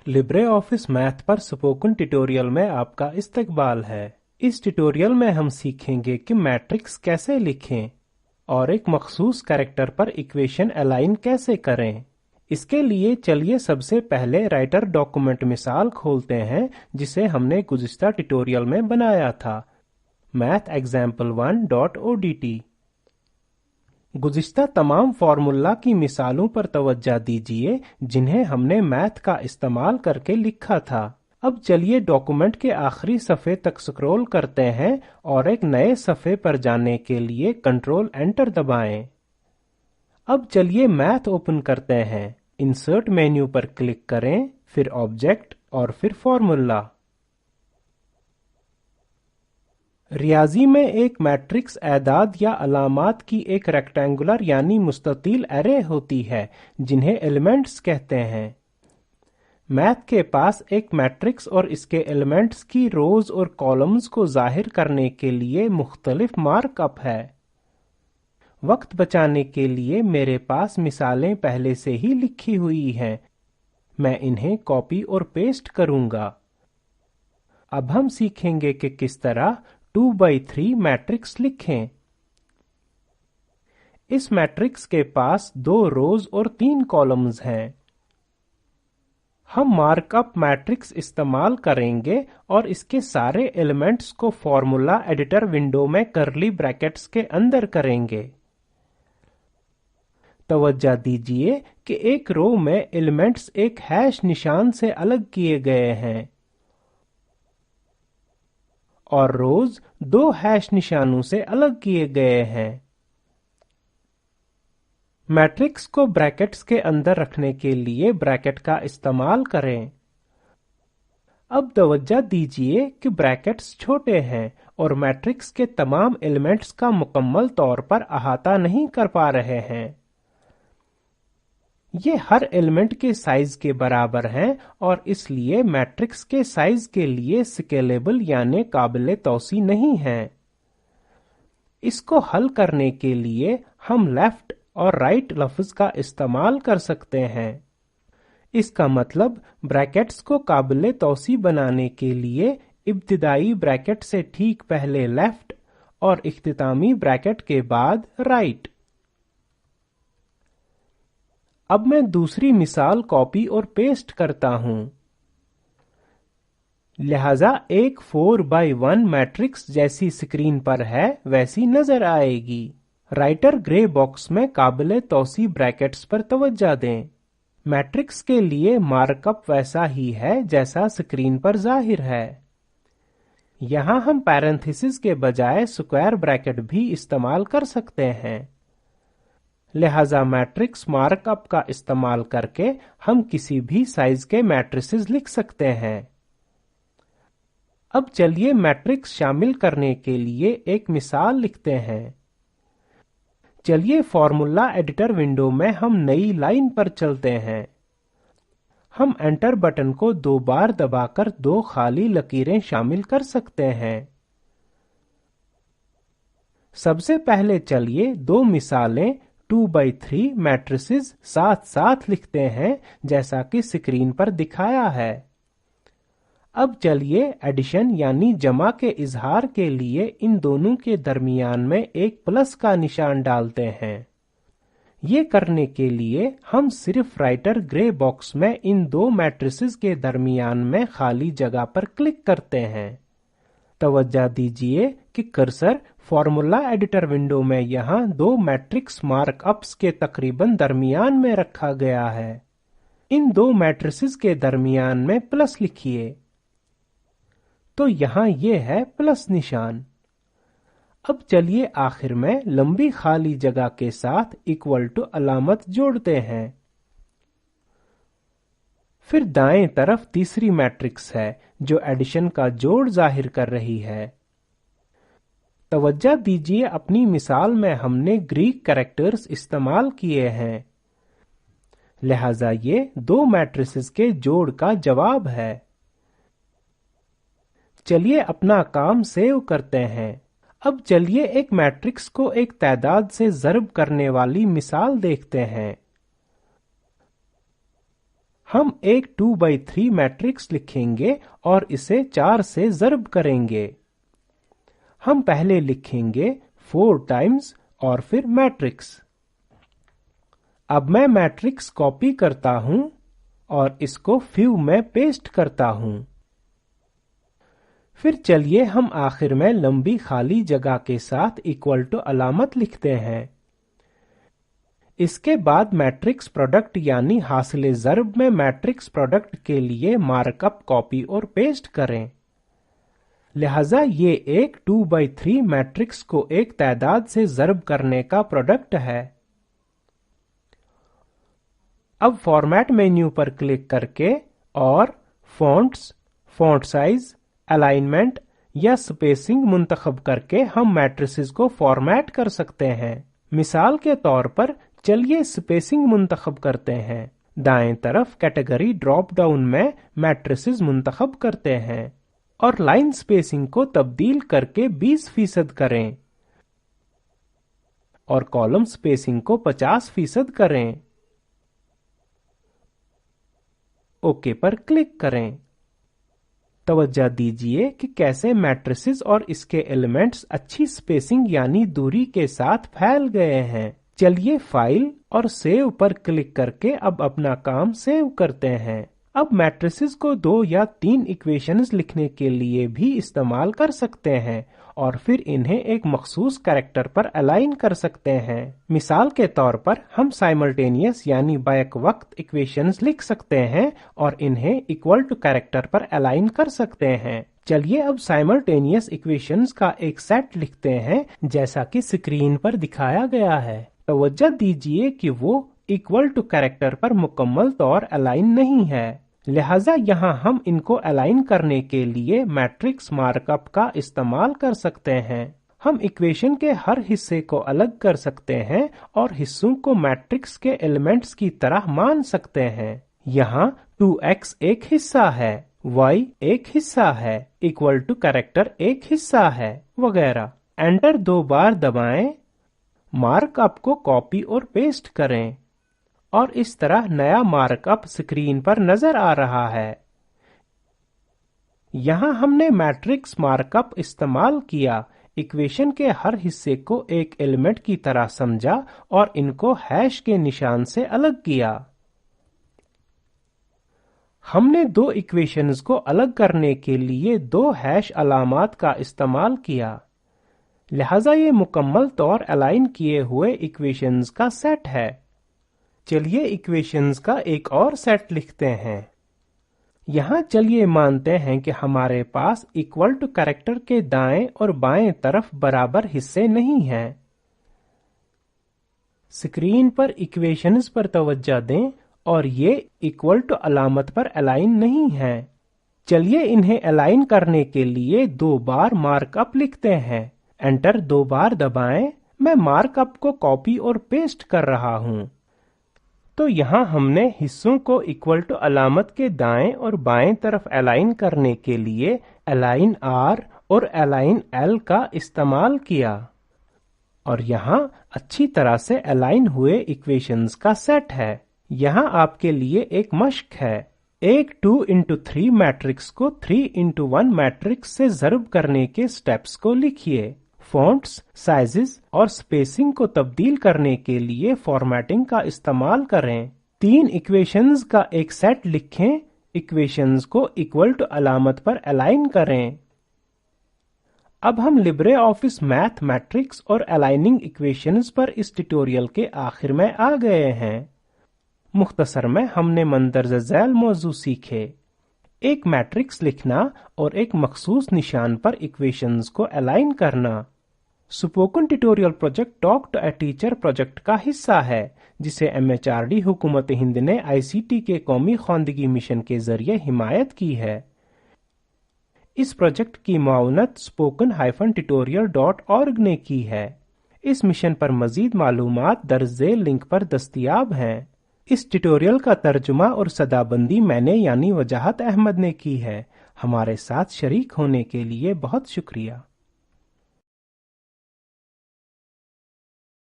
Libre office math पर spoken tutorial में आपका इस्तकबाल है। इस ट्यूटोरियल में हम सीखेंगे कि मैट्रिक्स कैसे लिखें और एक मखसूस कैरेक्टर पर इक्वेशन अलाइन कैसे करें। इसके लिए चलिए सबसे पहले राइटर डॉक्यूमेंट मिसाल खोलते हैं जिसे हमने गुज़िश्ता ट्यूटोरियल में बनाया था, mathexample1.odt। गुज़िश्ता तमाम फार्मूला की मिसालों पर तवज्जो दीजिए जिन्हें हमने मैथ का इस्तेमाल करके लिखा था। अब चलिए डॉक्यूमेंट के आखिरी सफ़े तक स्क्रॉल करते हैं और एक नए सफ़े पर जाने के लिए कंट्रोल एंटर दबाएं। अब चलिए मैथ ओपन करते हैं। इंसर्ट मेन्यू पर क्लिक करें, फिर ऑब्जेक्ट और फिर फार्मूला। रियाजी में एक मैट्रिक्स एदाद या अलामात की एक रेक्टेंगुलर यानी मुस्ततील एरे होती है जिन्हें एलिमेंट्स कहते हैं। मैथ के पास एक मैट्रिक्स और इसके एलिमेंट्स की रोज और कॉलम्स को जाहिर करने के लिए मुख्तलिफ मार्कअप है। वक्त बचाने के लिए मेरे पास मिसालें पहले से ही लिखी हुई हैं, मैं इन्हें कॉपी और पेस्ट करूंगा। अब हम सीखेंगे कि किस तरह 2x3 मैट्रिक्स लिखें। इस मैट्रिक्स के पास 2 रोज और 3 कॉलम्स हैं। हम मार्कअप मैट्रिक्स इस्तेमाल करेंगे और इसके सारे एलिमेंट्स को फॉर्मूला एडिटर विंडो में कर्ली ब्रैकेट्स के अंदर करेंगे। तवज्जो दीजिए कि एक रो में एलिमेंट्स एक हैश निशान से अलग किए गए हैं और रोज 2 हैश निशानों से अलग किए गए हैं। मैट्रिक्स को ब्रैकेट्स के अंदर रखने के लिए ब्रैकेट का इस्तेमाल करें। अब तवज्जो दीजिए कि ब्रैकेट्स छोटे हैं और मैट्रिक्स के तमाम एलिमेंट्स का मुकम्मल तौर पर अहाता नहीं कर पा रहे हैं। ये हर एलिमेंट के साइज के बराबर हैं और इसलिए मैट्रिक्स के साइज के लिए स्केलेबल यानी काबिले तौसी नहीं है। इसको हल करने के लिए हम लेफ्ट और राइट लफ्ज का इस्तेमाल कर सकते हैं। इसका मतलब ब्रैकेट्स को काबिले तौसी बनाने के लिए इब्तिदाई ब्रैकेट से ठीक पहले लेफ्ट और इख्तितामी ब्रैकेट के बाद राइट। अब मैं दूसरी मिसाल कॉपी और पेस्ट करता हूं। लिहाजा एक 4x1 मैट्रिक्स जैसी स्क्रीन पर है वैसी नजर आएगी। राइटर ग्रे बॉक्स में काबिले तौसी ब्रैकेट्स पर तवज्जो दें। मैट्रिक्स के लिए मार्कअप वैसा ही है जैसा स्क्रीन पर जाहिर है। यहां हम पैरेंथेसिस के बजाय स्क्वायर ब्रैकेट भी इस्तेमाल कर सकते हैं। लिहाजा मैट्रिक्स मार्कअप का इस्तेमाल करके हम किसी भी साइज के मैट्रिसेस लिख सकते हैं। अब चलिए मैट्रिक्स शामिल करने के लिए एक मिसाल लिखते हैं। चलिए फॉर्मूला एडिटर विंडो में हम नई लाइन पर चलते हैं। हम एंटर बटन को 2 बार दबाकर 2 खाली लकीरें शामिल कर सकते हैं। सबसे पहले चलिए 2 मिसालें 2x3 मैट्रिसेस साथ साथ लिखते हैं जैसा कि स्क्रीन पर दिखाया है। अब चलिए एडिशन यानी जमा के इजहार के लिए इन दोनों के दरमियान में एक प्लस का निशान डालते हैं। ये करने के लिए हम सिर्फ राइटर ग्रे बॉक्स में इन 2 मैट्रिसेस के दरमियान में खाली जगह पर क्लिक करते हैं। तवज्जो दीजिए कि कर्सर फॉर्मूला एडिटर विंडो में यहाँ 2 मैट्रिक्स मार्कअप्स के तकरीबन दरमियान में रखा गया है। इन 2 मैट्रिसेस के दरमियान में प्लस लिखिए, तो यहाँ ये है प्लस निशान। अब चलिए आखिर में लंबी खाली जगह के साथ इक्वल टू अलामत जोड़ते हैं। फिर दाएं तरफ तीसरी मैट्रिक्स है जो एडिशन का जोड़ जाहिर कर रही है। तवज्जो दीजिए अपनी मिसाल में हमने ग्रीक कैरेक्टर्स इस्तेमाल किए हैं, लिहाजा ये 2 मैट्रिसेस के जोड़ का जवाब है। चलिए अपना काम सेव करते हैं। अब चलिए एक मैट्रिक्स को एक तादाद से ज़र्ब करने वाली मिसाल देखते हैं। ہم ایک 2x3 میٹرکس لکھیں گے اور اسے 4 سے ضرب کریں گے۔ ہم پہلے لکھیں گے 4 ٹائمز اور پھر میٹرکس۔ اب میں میٹرکس کاپی کرتا ہوں اور اس کو فیو میں پیسٹ کرتا ہوں۔ پھر چلیے ہم آخر میں لمبی خالی جگہ کے ساتھ ایکول ٹو علامت لکھتے ہیں۔ اس کے بعد میٹرکس پروڈکٹ یعنی حاصل ضرب میں میٹرکس پروڈکٹ کے لیے مارک اپ کاپی اور پیسٹ کریں۔ لہذا یہ ایک 2x3 میٹرکس کو ایک تعداد سے ضرب کرنے کا پروڈکٹ ہے۔ اب فارمیٹ مینیو پر کلک کر کے اور فونٹس، فونٹ سائز، الائنمنٹ یا سپیسنگ منتخب کر کے ہم میٹریسز کو فارمیٹ کر سکتے ہیں۔ مثال کے طور پر چلیے سپیسنگ منتخب کرتے ہیں۔ دائیں طرف کیٹیگری ڈراپ ڈاؤن میں میٹریسز منتخب کرتے ہیں اور لائن سپیسنگ کو تبدیل کر کے 20% کریں اور کالم سپیسنگ کو 50% کریں۔ اوکے پر کلک کریں۔ توجہ دیجیے کہ کیسے میٹریسز اور اس کے ایلیمنٹس اچھی سپیسنگ یعنی دوری کے ساتھ پھیل گئے ہیں۔ چلیے فائل اور سیو پر کلک کر کے اب اپنا کام سیو کرتے ہیں۔ اب میٹریسز کو 2 یا 3 ایکویشنز لکھنے کے لیے بھی استعمال کر سکتے ہیں اور پھر انہیں ایک مخصوص کریکٹر پر الائن کر سکتے ہیں۔ مثال کے طور پر ہم سائملٹینیس یعنی بیک وقت ایکویشنز لکھ سکتے ہیں اور انہیں ایکول ٹو کریکٹر پر الائن کر سکتے ہیں۔ چلیے اب سائملٹینیس ایکویشنز کا ایک سیٹ لکھتے ہیں جیسا کہ اسکرین پر دکھایا گیا ہے۔ توجہ دیجیے کہ وہ ایکول ٹو کریکٹر پر مکمل طور الائن نہیں ہے، لہذا یہاں ہم ان کو الائن کرنے کے لیے میٹرکس مارک اپ کا استعمال کر سکتے ہیں۔ ہم ایکویشن کے ہر حصے کو الگ کر سکتے ہیں اور حصوں کو میٹرکس کے ایلیمنٹس کی طرح مان سکتے ہیں۔ یہاں 2x ایک حصہ ہے، y ایک حصہ ہے، ایکول ٹو کریکٹر ایک حصہ ہے، وغیرہ۔ انٹر 2 بار دبائیں، مارک اپ کو کاپی اور پیسٹ کریں اور اس طرح نیا مارک اپ اسکرین پر نظر آ رہا ہے۔ یہاں ہم نے میٹرکس مارک اپ استعمال کیا، ایکویشن کے ہر حصے کو ایک ایلیمنٹ کی طرح سمجھا اور ان کو ہیش کے نشان سے الگ کیا۔ ہم نے 2 ایکویشنز کو الگ کرنے کے لیے 2 ہیش علامات کا استعمال کیا، لہذا یہ مکمل طور الائن کیے ہوئے ایکویشنز کا سیٹ ہے۔ چلیے ایکویشنز کا ایک اور سیٹ لکھتے ہیں۔ یہاں چلیے مانتے ہیں کہ ہمارے پاس ایکول ٹو کریکٹر کے دائیں اور بائیں طرف برابر حصے نہیں ہیں۔ اسکرین پر ایکویشنز پر توجہ دیں اور یہ ایکول ٹو علامت پر الائن نہیں ہیں۔ چلیے انہیں الائن کرنے کے لیے 2 بار مارک اپ لکھتے ہیں۔ انٹر 2 بار دبائیں، میں مارک اپ کو کاپی اور پیسٹ کر رہا ہوں۔ تو یہاں ہم نے حصوں کو ایکول ٹو علامت کے دائیں اور بائیں طرف الائن کرنے کے لیے الائن آر اور الائن ایل کا استعمال کیا، اور یہاں اچھی طرح سے الائن ہوئے ایکویشنز کا سیٹ ہے۔ یہاں آپ کے لیے ایک مشق ہے۔ ایک 2x3 میٹرکس کو 3x1 میٹرکس سے ضرب کرنے کے سٹیپس کو لکھیے۔ فونٹس، سائزز اور سپیسنگ کو تبدیل کرنے کے لیے فارمیٹنگ کا استعمال کریں۔ 3 ایکویشنز کا ایک سیٹ لکھیں، ایکویشنز کو ایکول ٹو علامت پر الائن کریں۔ اب ہم لبرے آفس میتھ میٹرکس اور الائننگ ایکویشنز پر اس ٹیوٹوریل کے آخر میں آ گئے ہیں۔ مختصر میں ہم نے مندرجہ ذیل موضوع سیکھے: ایک میٹرکس لکھنا اور ایک مخصوص نشان پر ایکویشنز کو الائن کرنا۔ Spoken tutorial project talk to a teacher project کا حصہ ہے، جسے MHRD حکومت ہند نے ICT کے قومی خواندگی مشن کے ذریعے حمایت کی ہے۔ اس پروجیکٹ کی معاونت spoken-tutorial.org نے کی ہے۔ اس مشن پر مزید معلومات درج ذیل لنک پر دستیاب ہیں۔ اس ٹیوٹوریل کا ترجمہ اور صدا بندی میں نے یعنی وجاہت احمد نے کی ہے۔ ہمارے ساتھ شریک ہونے کے لیے بہت شکریہ۔